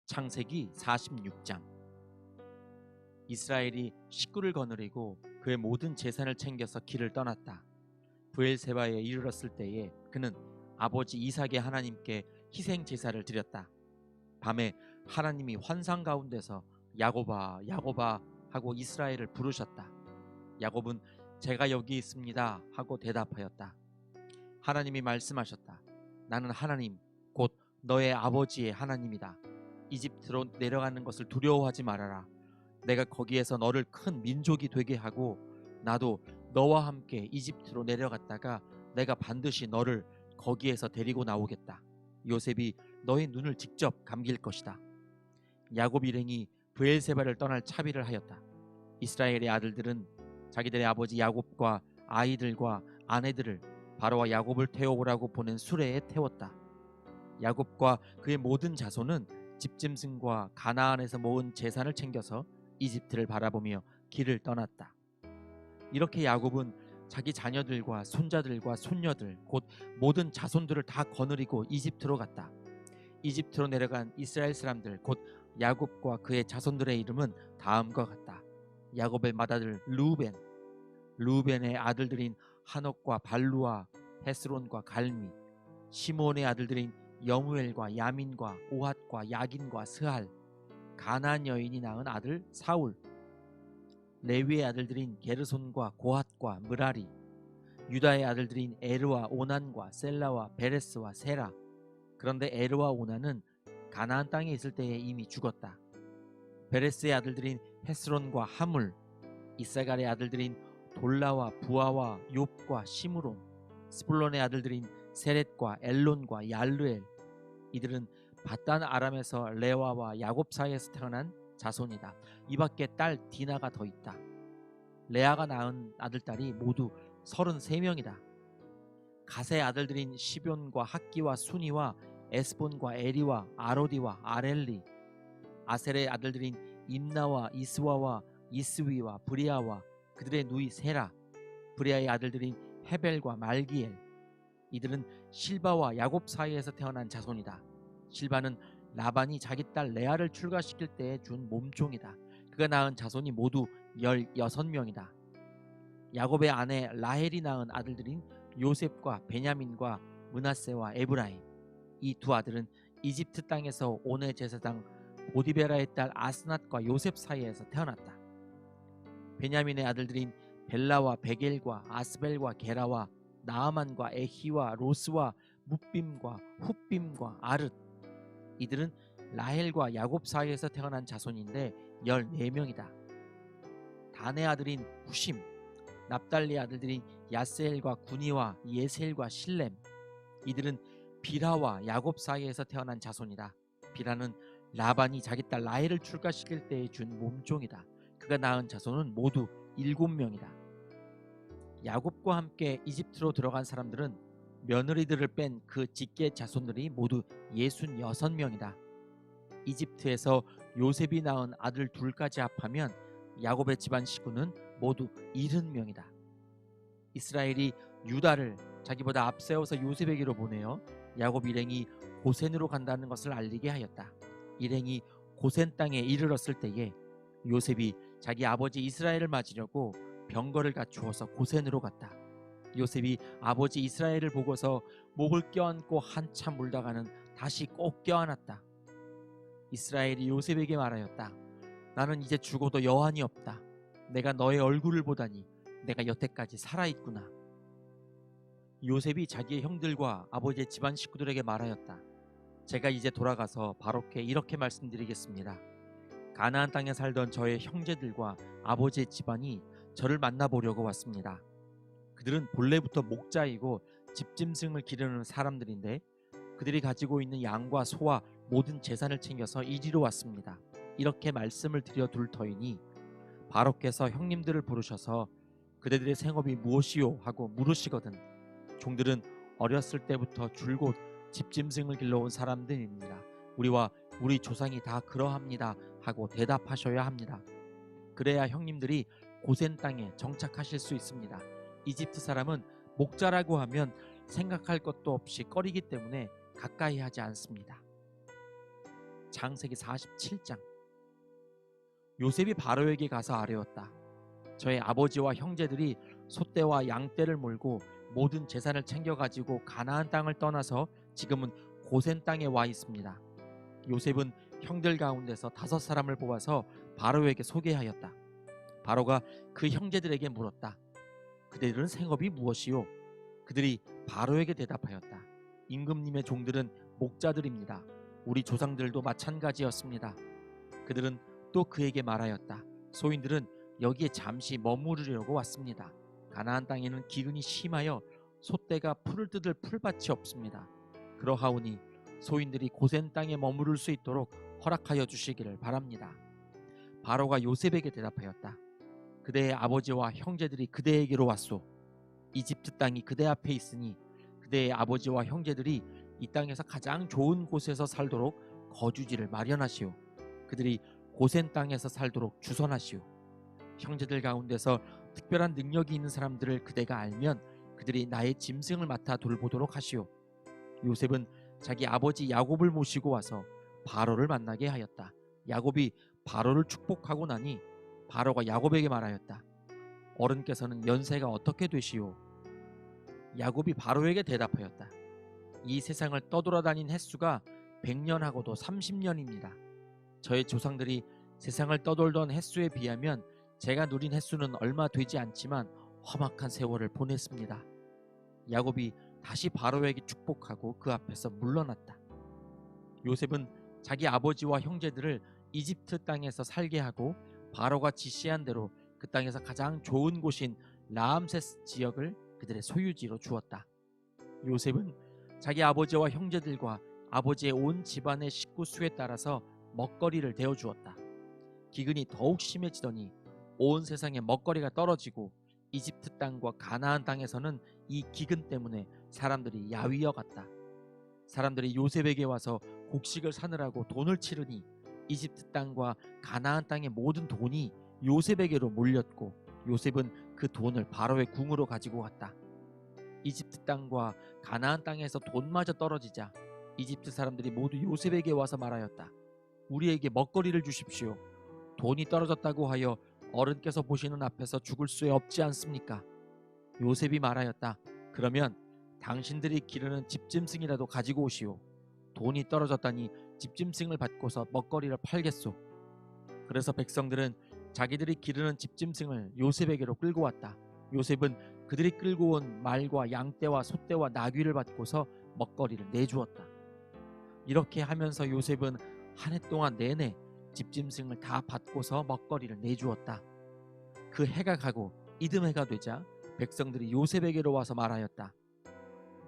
창세기 46장. 이스라엘이 식구를 거느리고 그의 모든 재산을 챙겨서 길을 떠났다. 브엘세바에 이르렀을 때에 그는 아버지 이삭의 하나님께 희생 제사를 드렸다. 밤에 하나님이 환상 가운데서 야곱아 야곱아 하고 이스라엘을 부르셨다. 야곱은 제가 여기 있습니다 하고 대답하였다. 하나님이 말씀하셨다. 나는 하나님 곧 너의 아버지의 하나님이다. 이집트로 내려가는 것을 두려워하지 말아라. 내가 거기에서 너를 큰 민족이 되게 하고 나도 너와 함께 이집트로 내려갔다가 내가 반드시 너를 거기에서 데리고 나오겠다. 요셉이 너의 눈을 직접 감길 것이다. 야곱 일행이 브엘세바를 떠날 차비를 하였다. 이스라엘의 아들들은 자기들의 아버지 야곱과 아이들과 아내들을 바로와 야곱을 태워오라고 보낸 수레에 태웠다. 야곱과 그의 모든 자손은 집짐승과 가나안에서 모은 재산을 챙겨서 이집트를 바라보며 길을 떠났다. 이렇게 야곱은 자기 자녀들과 손자들과 손녀들 곧 모든 자손들을 다 거느리고 이집트로 갔다. 이집트로 내려간 이스라엘 사람들 곧 야곱과 그의 자손들의 이름은 다음과 같다. 야곱의 맏아들 루벤의 아들들인 하녹과 발루와 헤스론과 갈미, 시몬의 아들들인 여무엘과 야민과 오핫과 야긴과 스할, 가나안 여인이 낳은 아들 사울, 레위의 아들들인 게르손과 고핫과 므라리, 유다의 아들들인 에르와 오난과 셀라와 베레스와 세라. 그런데 에르와 오난은 가나안 땅에 있을 때에 이미 죽었다. 베레스의 아들들인 헤스론과 하물, 이사갈의 아들들인 돌라와 부아와 욥과 시므론, 스불론의 아들들인 세렛과 엘론과 얄르엘. 이들은 바단 아람에서 레와와 야곱 사이에서 태어난 자손이다. 이 밖에 딸 디나가 더 있다. 레아가 낳은 아들딸이 모두 33명이다. 가세의 아들들인 시뵐과 학기와 순이와 에스본과 에리와 아로디와 아렐리, 아셀의 아들들인 임나와 이스와와 이스위와 브리아와 그들의 누이 세라, 브리아의 아들들인 헤벨과 말기엘. 이들은 실바와 야곱 사이에서 태어난 자손이다. 실바는 라반이 자기 딸 레아를 출가시킬 때에 준 몸종이다. 그가 낳은 자손이 모두 16명이다. 야곱의 아내 라헬이 낳은 아들들인 요셉과 베냐민과 므낫세와 에브라임. 이 두 아들은 이집트 땅에서 오네 제사장 보디베라의 딸 아스낫과 요셉 사이에서 태어났다. 베냐민의 아들들인 벨라와 베겔과 아스벨과 게라와 나아만과 에히와 로스와 뭇빔과 훗빔과 아르. 이들은 라헬과 야곱 사이에서 태어난 자손인데 14명이다. 단의 아들인 후심, 납달리의 아들들인 야스엘과 구니와 예셀과 실렘. 이들은 비라와 야곱 사이에서 태어난 자손이다. 비라는 라반이 자기 딸 라헬을 출가시킬 때에 준 몸종이다. 그가 낳은 자손은 모두 7명이다. 야곱과 함께 이집트로 들어간 사람들은 며느리들을 뺀 그 직계 자손들이 모두 66명이다. 이집트에서 요셉이 낳은 아들 둘까지 합하면 야곱의 집안 식구는 모두 70명이다. 이스라엘이 유다를 자기보다 앞세워서 요셉에게로 보내어 야곱 일행이 고센으로 간다는 것을 알리게 하였다. 일행이 고센 땅에 이르렀을 때에 요셉이 자기 아버지 이스라엘을 맞으려고 병거를 갖추어서 고센으로 갔다. 요셉이 아버지 이스라엘을 보고서 목을 껴안고 한참 울다가는 다시 꼭 껴안았다. 이스라엘이 요셉에게 말하였다. 나는 이제 죽어도 여한이 없다. 내가 너의 얼굴을 보다니 내가 여태까지 살아있구나. 요셉이 자기의 형들과 아버지의 집안 식구들에게 말하였다. 제가 이제 돌아가서 바로께 이렇게 말씀드리겠습니다. 가나안 땅에 살던 저의 형제들과 아버지의 집안이 저를 만나보려고 왔습니다. 그들은 본래부터 목자이고 집짐승을 기르는 사람들인데 그들이 가지고 있는 양과 소와 모든 재산을 챙겨서 이리로 왔습니다. 이렇게 말씀을 드려둘 터이니 바로께서 형님들을 부르셔서 그대들의 생업이 무엇이요 하고 물으시거든 종들은 어렸을 때부터 줄곧 집짐승을 길러온 사람들입니다. 우리와 우리 조상이 다 그러합니다 하고 대답하셔야 합니다. 그래야 형님들이 고센 땅에 정착하실 수 있습니다. 이집트 사람은 목자라고 하면 생각할 것도 없이 꺼리기 때문에 가까이 하지 않습니다. 창세기 47장. 요셉이 바로에게 가서 아뢰었다. 저의 아버지와 형제들이 소떼와 양떼를 몰고 모든 재산을 챙겨가지고 가나안 땅을 떠나서 지금은 고센 땅에 와 있습니다. 요셉은 형들 가운데서 5사람을 뽑아서 바로에게 소개하였다. 바로가 그 형제들에게 물었다. 그들은 생업이 무엇이요? 그들이 바로에게 대답하였다. 임금님의 종들은 목자들입니다. 우리 조상들도 마찬가지였습니다. 그들은 또 그에게 말하였다. 소인들은 여기에 잠시 머무르려고 왔습니다. 가나안 땅에는 기근이 심하여 소떼가 풀을 뜯을 풀밭이 없습니다. 그러하오니 소인들이 고센 땅에 머무를 수 있도록 허락하여 주시기를 바랍니다. 바로가 요셉에게 대답하였다. 그대의 아버지와 형제들이 그대에게로 왔소. 이집트 땅이 그대 앞에 있으니 그대의 아버지와 형제들이 이 땅에서 가장 좋은 곳에서 살도록 거주지를 마련하시오. 그들이 고센 땅에서 살도록 주선하시오. 형제들 가운데서 특별한 능력이 있는 사람들을 그대가 알면 그들이 나의 짐승을 맡아 돌보도록 하시오. 요셉은 자기 아버지 야곱을 모시고 와서 바로를 만나게 하였다. 야곱이 바로를 축복하고 나니 바로가 야곱에게 말하였다. 어른께서는 연세가 어떻게 되시오? 야곱이 바로에게 대답하였다. 이 세상을 떠돌아다닌 횟수가 100년하고도 30년입니다. 저의 조상들이 세상을 떠돌던 횟수에 비하면 제가 누린 횟수는 얼마 되지 않지만 험악한 세월을 보냈습니다. 야곱이 다시 바로에게 축복하고 그 앞에서 물러났다. 요셉은 자기 아버지와 형제들을 이집트 땅에서 살게 하고 바로가 지시한 대로 그 땅에서 가장 좋은 곳인 라암세스 지역을 그들의 소유지로 주었다. 요셉은 자기 아버지와 형제들과 아버지의 온 집안의 식구 수에 따라서 먹거리를 대어 주었다. 기근이 더욱 심해지더니 온 세상에 먹거리가 떨어지고 이집트 땅과 가나안 땅에서는 이 기근 때문에 사람들이 야위어 갔다. 사람들이 요셉에게 와서 곡식을 사느라고 돈을 치르니 이집트 땅과 가나안 땅의 모든 돈이 요셉에게로 몰렸고 요셉은 그 돈을 바로의 궁으로 가지고 갔다. 이집트 땅과 가나안 땅에서 돈마저 떨어지자 이집트 사람들이 모두 요셉에게 와서 말하였다. 우리에게 먹거리를 주십시오. 돈이 떨어졌다고 하여 어른께서 보시는 앞에서 죽을 수 없지 않습니까? 요셉이 말하였다. 그러면 당신들이 기르는 집짐승이라도 가지고 오시오. 돈이 떨어졌다니 집짐승을 받고서 먹거리를 팔겠소. 그래서 백성들은 자기들이 기르는 집짐승을 요셉에게로 끌고 왔다. 요셉은 그들이 끌고 온 말과 양떼와 소떼와 나귀를 받고서 먹거리를 내주었다. 이렇게 하면서 요셉은 한 해 동안 내내 집짐승을 다 받고서 먹거리를 내주었다. 그 해가 가고 이듬해가 되자 백성들이 요셉에게로 와서 말하였다.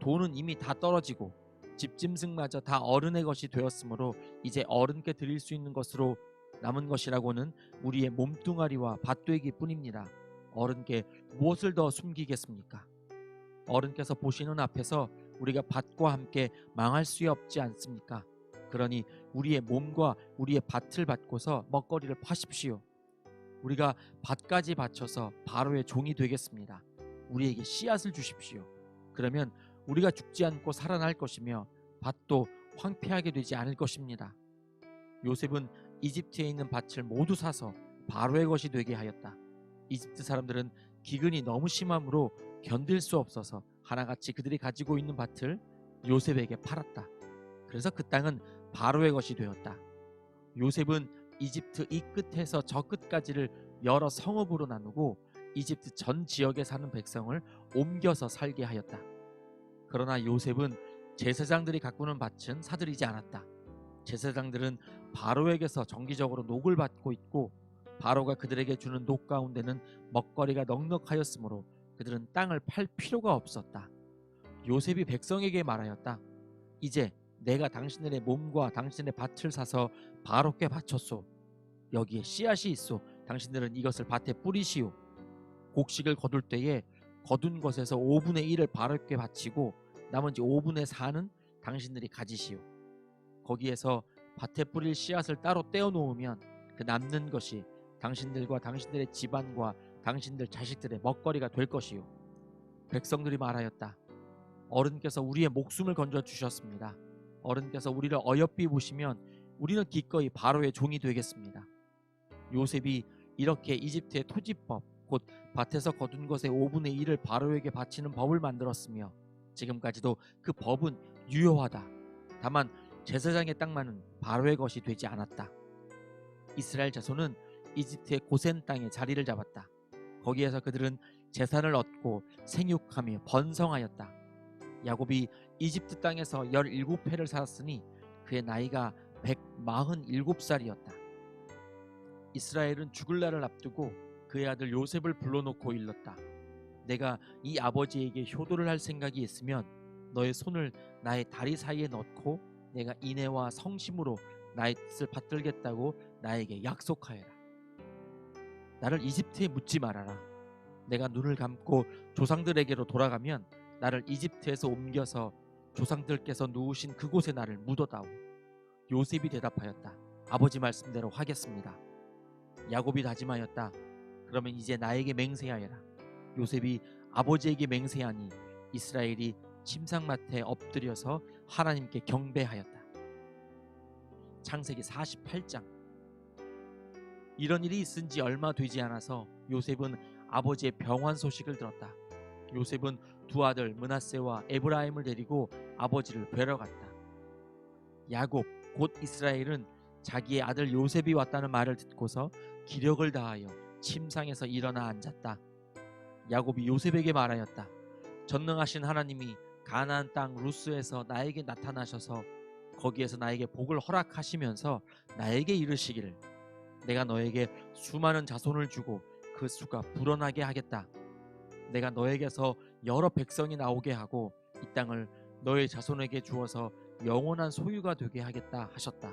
돈은 이미 다 떨어지고 집짐승마저 다 어른의 것이 되었으므로 이제 어른께 드릴 수 있는 것으로 남은 것이라고는 우리의 몸뚱아리와 밭되기 뿐입니다. 어른께 무엇을 더 숨기겠습니까? 어른께서 보시는 앞에서 우리가 밭과 함께 망할 수 없지 않습니까? 그러니 우리의 몸과 우리의 밭을 받고서 먹거리를 파십시오. 우리가 밭까지 바쳐서 바로의 종이 되겠습니다. 우리에게 씨앗을 주십시오. 그러면 우리가 죽지 않고 살아날 것이며 밭도 황폐하게 되지 않을 것입니다. 요셉은 이집트에 있는 밭을 모두 사서 바로의 것이 되게 하였다. 이집트 사람들은 기근이 너무 심함으로 견딜 수 없어서 하나같이 그들이 가지고 있는 밭을 요셉에게 팔았다. 그래서 그 땅은 바로의 것이 되었다. 요셉은 이집트 이 끝에서 저 끝까지를 여러 성읍으로 나누고 이집트 전 지역에 사는 백성을 옮겨서 살게 하였다. 그러나 요셉은 제사장들이 가꾸는 밭은 사들이지 않았다. 제사장들은 바로에게서 정기적으로 녹을 받고 있고 바로가 그들에게 주는 녹 가운데는 먹거리가 넉넉하였으므로 그들은 땅을 팔 필요가 없었다. 요셉이 백성에게 말하였다. 이제 내가 당신들의 몸과 당신의 밭을 사서 바로께 바쳤소. 여기에 씨앗이 있소. 당신들은 이것을 밭에 뿌리시오. 곡식을 거둘 때에 거둔 것에서 5분의 1을 바로께 바치고 나머지 5분의 4는 당신들이 가지시오. 거기에서 밭에 뿌릴 씨앗을 따로 떼어 놓으면 그 남는 것이 당신들과 당신들의 집안과 당신들 자식들의 먹거리가 될 것이요. 백성들이 말하였다. 어른께서 우리의 목숨을 건져 주셨습니다. 어른께서 우리를 어여삐 보시면 우리는 기꺼이 바로의 종이 되겠습니다. 요셉이 이렇게 이집트의 토지법, 곧 밭에서 거둔 것의 5분의 1을 바로에게 바치는 법을 만들었으며 지금까지도 그 법은 유효하다. 다만 제사장의 땅만은 바로의 것이 되지 않았다. 이스라엘 자손은 이집트의 고센 땅에 자리를 잡았다. 거기에서 그들은 재산을 얻고 생육하며 번성하였다. 야곱이 이집트 땅에서 17회를 살았으니 그의 나이가 147살이었다. 이스라엘은 죽을 날을 앞두고 그의 아들 요셉을 불러놓고 일렀다. 내가 이 아버지에게 효도를 할 생각이 있으면 너의 손을 나의 다리 사이에 넣고 내가 인애와 성심으로 나의 뜻을 받들겠다고 나에게 약속하여라. 나를 이집트에 묻지 말아라. 내가 눈을 감고 조상들에게로 돌아가면 나를 이집트에서 옮겨서 조상들께서 누우신 그곳에 나를 묻어다오. 요셉이 대답하였다. 아버지 말씀대로 하겠습니다. 야곱이 다짐하였다. 그러면 이제 나에게 맹세하여라. 요셉이 아버지에게 맹세하니 이스라엘이 침상맡에 엎드려서 하나님께 경배하였다. 창세기 48장. 이런 일이 있은 지 얼마 되지 않아서 요셉은 아버지의 병환 소식을 들었다. 요셉은 두 아들 므낫세와 에브라임을 데리고 아버지를 뵈러 갔다. 야곱 곧 이스라엘은 자기의 아들 요셉이 왔다는 말을 듣고서 기력을 다하여 침상에서 일어나 앉았다. 야곱이 요셉에게 말하였다. 전능하신 하나님이 가나안 땅 루스에서 나에게 나타나셔서 거기에서 나에게 복을 허락하시면서 나에게 이르시기를 내가 너에게 수많은 자손을 주고 그 수가 불어나게 하겠다. 내가 너에게서 여러 백성이 나오게 하고 이 땅을 너의 자손에게 주어서 영원한 소유가 되게 하겠다 하셨다.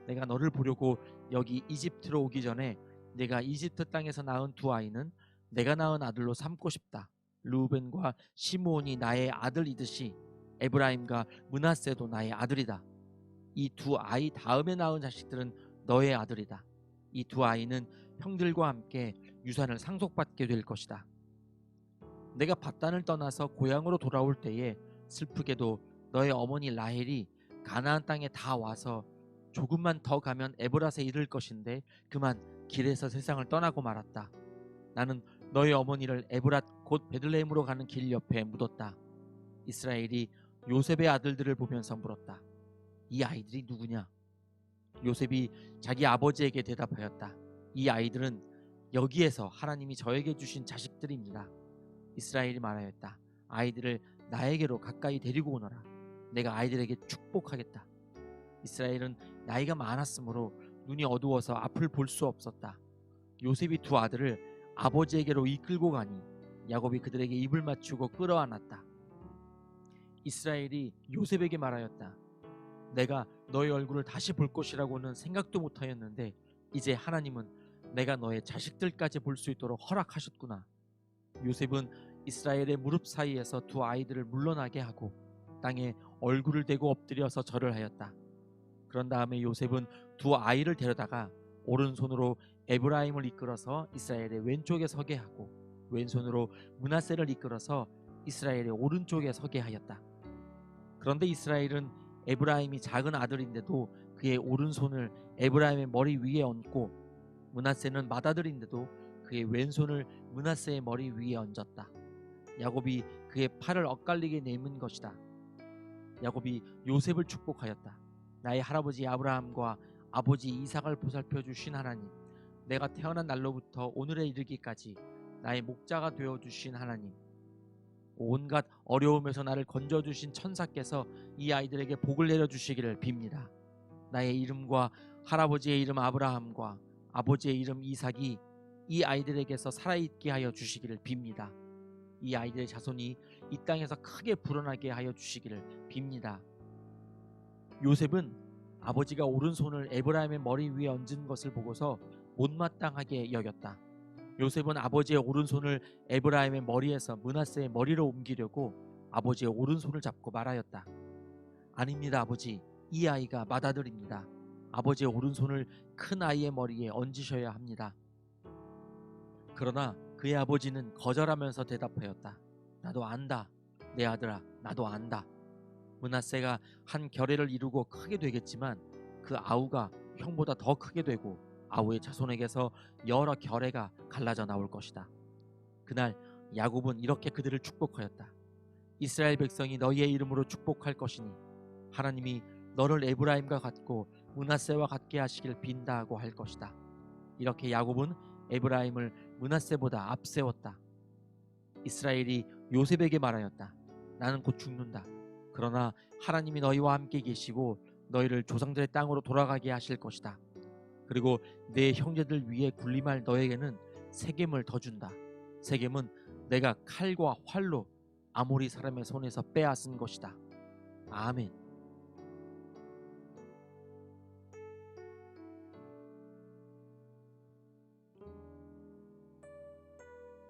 내가 너를 보려고 여기 이집트로 오기 전에 내가 이집트 땅에서 낳은 두 아이는 내가 낳은 아들로 삼고 싶다. 르우벤과 시므온이 나의 아들이듯이 에브라임과 므낫세도 나의 아들이다. 이 두 아이 다음에 낳은 자식들은 너의 아들이다. 이 두 아이는 형들과 함께 유산을 상속받게 될 것이다. 내가 밧단을 떠나서 고향으로 돌아올 때에 슬프게도 너의 어머니 라헬이 가나안 땅에 다 와서 조금만 더 가면 에브랏에 이를 것인데 그만 길에서 세상을 떠나고 말았다. 나는 너의 어머니를 에브랏 곧 베들레헴으로 가는 길 옆에 묻었다. 이스라엘이 요셉의 아들들을 보면서 물었다. 이 아이들이 누구냐? 요셉이 자기 아버지에게 대답하였다. 이 아이들은 여기에서 하나님이 저에게 주신 자식들입니다. 이스라엘이 말하였다. 아이들을 나에게로 가까이 데리고 오너라. 내가 아이들에게 축복하겠다. 이스라엘은 나이가 많았으므로 눈이 어두워서 앞을 볼 수 없었다. 요셉이 두 아들을 아버지에게로 이끌고 가니 야곱이 그들에게 입을 맞추고 끌어안았다. 이스라엘이 요셉에게 말하였다. 내가 너의 얼굴을 다시 볼 것이라고는 생각도 못하였는데 이제 하나님은 내가 너의 자식들까지 볼 수 있도록 허락하셨구나. 요셉은 이스라엘의 무릎 사이에서 두 아이들을 물러나게 하고 땅에 얼굴을 대고 엎드려서 절을 하였다. 그런 다음에 요셉은 두 아이를 데려다가 오른손으로 에브라임을 이끌어서 이스라엘의 왼쪽에 서게 하고 왼손으로 므낫세를 이끌어서 이스라엘의 오른쪽에 서게 하였다. 그런데 이스라엘은 에브라임이 작은 아들인데도 그의 오른손을 에브라임의 머리 위에 얹고 므낫세는 맏아들인데도 그의 왼손을 므낫세의 머리 위에 얹었다. 야곱이 그의 팔을 엇갈리게 내민 것이다. 야곱이 요셉을 축복하였다. 나의 할아버지 아브라함과 아버지 이삭을 보살펴 주신 하나님, 내가 태어난 날로부터 오늘에 이르기까지 나의 목자가 되어 주신 하나님, 온갖 어려움에서 나를 건져 주신 천사께서 이 아이들에게 복을 내려 주시기를 빕니다. 나의 이름과 할아버지의 이름 아브라함과 아버지의 이름 이삭이 이 아이들에게서 살아있게 하여 주시기를 빕니다. 이 아이들의 자손이 이 땅에서 크게 불어나게 하여 주시기를 빕니다. 요셉은 아버지가 오른손을 에브라임의 머리 위에 얹은 것을 보고서 못마땅하게 여겼다. 요셉은 아버지의 오른손을 에브라임의 머리에서 므낫세의 머리로 옮기려고 아버지의 오른손을 잡고 말하였다. 아닙니다, 아버지. 이 아이가 맏아들입니다. 아버지의 오른손을 큰 아이의 머리에 얹으셔야 합니다. 그러나 그의 아버지는 거절하면서 대답하였다. 나도 안다. 내 아들아, 나도 안다. 므낫세가 한 결례를 이루고 크게 되겠지만 그 아우가 형보다 더 크게 되고 아우의 자손에게서 여러 결례가 갈라져 나올 것이다. 그날 야곱은 이렇게 그들을 축복하였다. 이스라엘 백성이 너희의 이름으로 축복할 것이니 하나님이 너를 에브라임과 같고 므낫세와 같게 하시길 빈다고 할 것이다. 이렇게 야곱은 에브라임을 므낫세보다 앞세웠다. 이스라엘이 요셉에게 말하였다. 나는 곧 죽는다. 그러나 하나님이 너희와 함께 계시고 너희를 조상들의 땅으로 돌아가게 하실 것이다. 그리고 내 형제들 위에 군림할 너에게는 세겜을 더 준다. 세겜은 내가 칼과 활로 아모리 사람의 손에서 빼앗은 것이다. 아멘.